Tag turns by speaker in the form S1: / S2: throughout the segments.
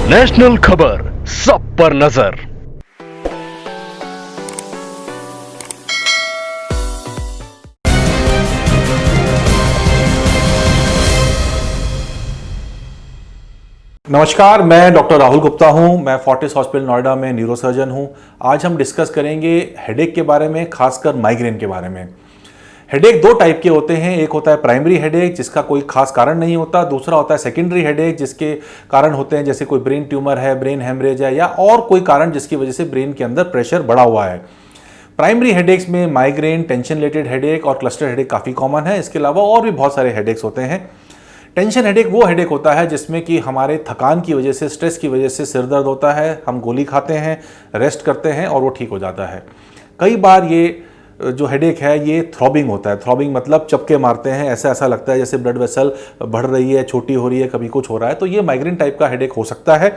S1: National खबर, सब पर नजर।
S2: नमस्कार, मैं डॉक्टर राहुल गुप्ता हूं। मैं फोर्टिस हॉस्पिटल नोएडा में न्यूरोसर्जन हूं। आज हम डिस्कस करेंगे हेडेक के बारे में, खासकर माइग्रेन के बारे में। हेडेक दो टाइप के होते हैं। एक होता है प्राइमरी हेडेक, जिसका कोई खास कारण नहीं होता। दूसरा होता है सेकेंडरी हेडेक, जिसके कारण होते हैं, जैसे कोई ब्रेन ट्यूमर है, ब्रेन हेमरेज है, या और कोई कारण जिसकी वजह से ब्रेन के अंदर प्रेशर बढ़ा हुआ है। प्राइमरी हेडेक्स में माइग्रेन, टेंशन रिलेटेड हेडेक और क्लस्टर हेडेक काफ़ी कॉमन है। इसके अलावा और भी बहुत सारे हेडेक्स होते हैं। टेंशन हेडेक वो हेडेक होता है जिसमें कि हमारे थकान की वजह से, स्ट्रेस की वजह से सिर दर्द होता है, हम गोली खाते हैं, रेस्ट करते हैं और वो ठीक हो जाता है। कई बार ये जो हेडेक है ये थ्रॉबिंग होता है। थ्रॉबिंग मतलब चपके मारते हैं, ऐसा ऐसा लगता है जैसे ब्लड वेसल बढ़ रही है, छोटी हो रही है, कभी कुछ हो रहा है। तो ये माइग्रेन टाइप का हेडेक हो सकता है।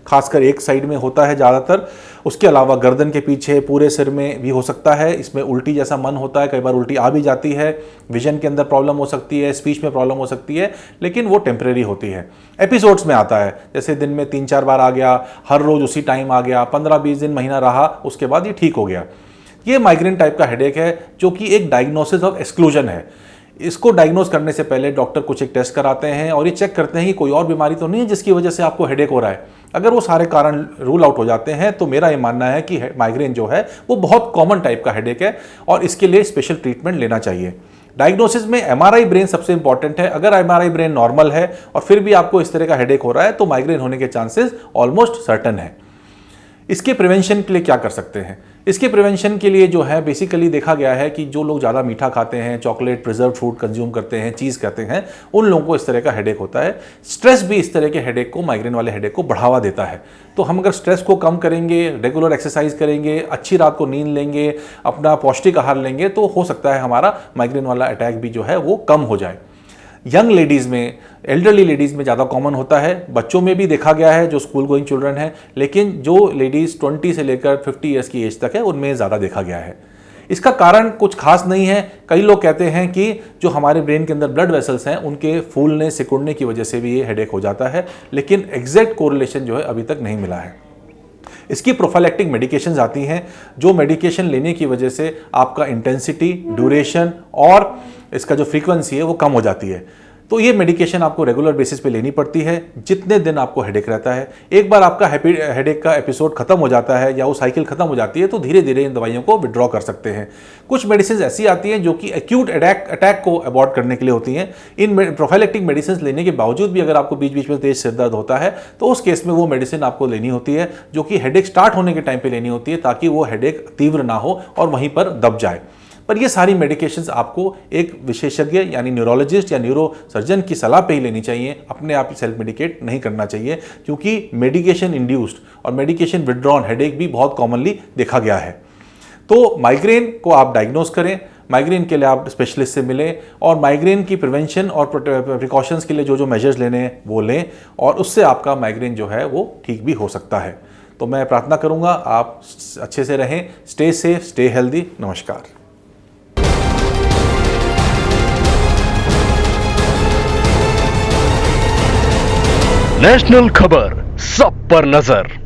S2: खासकर एक साइड में होता है ज़्यादातर। उसके अलावा गर्दन के पीछे, पूरे सिर में भी हो सकता है। इसमें उल्टी जैसा मन होता है, कई बार उल्टी आ भी जाती है। विजन के अंदर प्रॉब्लम हो सकती है, स्पीच में प्रॉब्लम हो सकती है, लेकिन वो टेम्परेरी होती है। एपिसोड्स में आता है, जैसे दिन में 3-4 बार आ गया, हर रोज उसी टाइम आ गया, 15-20 दिन, महीना रहा, उसके बाद ये ठीक हो गया। ये माइग्रेन टाइप का हेडेक है, जो कि एक डायग्नोसिस ऑफ एक्सक्लूजन है। इसको डायग्नोज करने से पहले डॉक्टर कुछ एक टेस्ट कराते हैं और ये चेक करते हैं कि कोई और बीमारी तो नहीं है जिसकी वजह से आपको हेडेक हो रहा है। अगर वो सारे कारण रूल आउट हो जाते हैं तो मेरा ये मानना है कि माइग्रेन जो है वो बहुत कॉमन टाइप का हेडेक है और इसके लिए स्पेशल ट्रीटमेंट लेना चाहिए। डायग्नोसिस में एमआरआई ब्रेन सबसे इंपॉर्टेंट है। अगर एमआरआई ब्रेन नॉर्मल है और फिर भी आपको इस तरह का हेडेक हो रहा है तो माइग्रेन होने के चांसेस ऑलमोस्ट सर्टन है। इसके प्रिवेंशन के लिए क्या कर सकते हैं? इसके प्रिवेंशन के लिए जो है बेसिकली देखा गया है कि जो लोग ज़्यादा मीठा खाते हैं, चॉकलेट, प्रिजर्व फूड कंज्यूम करते हैं, चीज़ खाते हैं, उन लोगों को इस तरह का हेडेक होता है। स्ट्रेस भी इस तरह के हेडेक को, माइग्रेन वाले हेडेक को बढ़ावा देता है। तो हम अगर स्ट्रेस को कम करेंगे, रेगुलर एक्सरसाइज करेंगे, अच्छी रात को नींद लेंगे, अपना पौष्टिक आहार लेंगे, तो हो सकता है हमारा माइग्रेन वाला अटैक भी जो है वो कम हो जाए। यंग लेडीज़ में, एल्डरली लेडीज़ में ज़्यादा कॉमन होता है। बच्चों में भी देखा गया है जो स्कूल गोइंग चिल्ड्रन है, लेकिन जो लेडीज़ 20 से लेकर 50 ईयर्स की एज तक है उनमें ज़्यादा देखा गया है। इसका कारण कुछ खास नहीं है। कई लोग कहते हैं कि जो हमारे ब्रेन के अंदर ब्लड वेसल्स हैं उनके फूलने, सिकुड़ने की वजह से भी ये हेडेक हो जाता है, लेकिन एग्जैक्ट कोरिलेशन जो है अभी तक नहीं मिला है। इसकी प्रोफाइलैक्टिक मेडिकेशंस आती हैं, जो मेडिकेशन लेने की वजह से आपका इंटेंसिटी, ड्यूरेशन और इसका जो फ्रीक्वेंसी है वो कम हो जाती है। तो ये मेडिकेशन आपको रेगुलर बेसिस पे लेनी पड़ती है जितने दिन आपको हेडेक रहता है। एक बार आपका हेडेक का एपिसोड खत्म हो जाता है या वो साइकिल खत्म हो जाती है तो धीरे धीरे इन दवाइयों को विड्रॉ कर सकते हैं। कुछ मेडिसिन ऐसी आती हैं जो कि एक्यूट अटैक को अवॉइड करने के लिए होती हैं। इन प्रोफाइलैक्टिक मेडिसिन लेने के बावजूद भी अगर आपको बीच बीच में तेज सिर दर्द होता है तो उस केस में वो मेडिसिन आपको लेनी होती है, जो कि हेडेक स्टार्ट होने के टाइम पर लेनी होती है, ताकि वो हेडेक तीव्र ना हो और वहीं पर दब जाए। पर ये सारी मेडिकेशंस आपको एक विशेषज्ञ यानी न्यूरोलॉजिस्ट या न्यूरोसर्जन की सलाह पे ही लेनी चाहिए। अपने आप ही सेल्फ मेडिकेट नहीं करना चाहिए, क्योंकि मेडिकेशन इंड्यूस्ड और मेडिकेशन विड्रॉन हेडेक भी बहुत कॉमनली देखा गया है। तो माइग्रेन को आप डायग्नोज करें, माइग्रेन के लिए आप स्पेशलिस्ट से मिलें और माइग्रेन की प्रिवेंशन और प्रिकॉशंस के लिए जो जो मेजर्स लेने हैं वो लें, और उससे आपका माइग्रेन जो है वो ठीक भी हो सकता है। तो मैं प्रार्थना करूँगा आप अच्छे से रहें। Stay safe, stay healthy. नमस्कार।
S1: नेशनल खबर, सब पर नजर।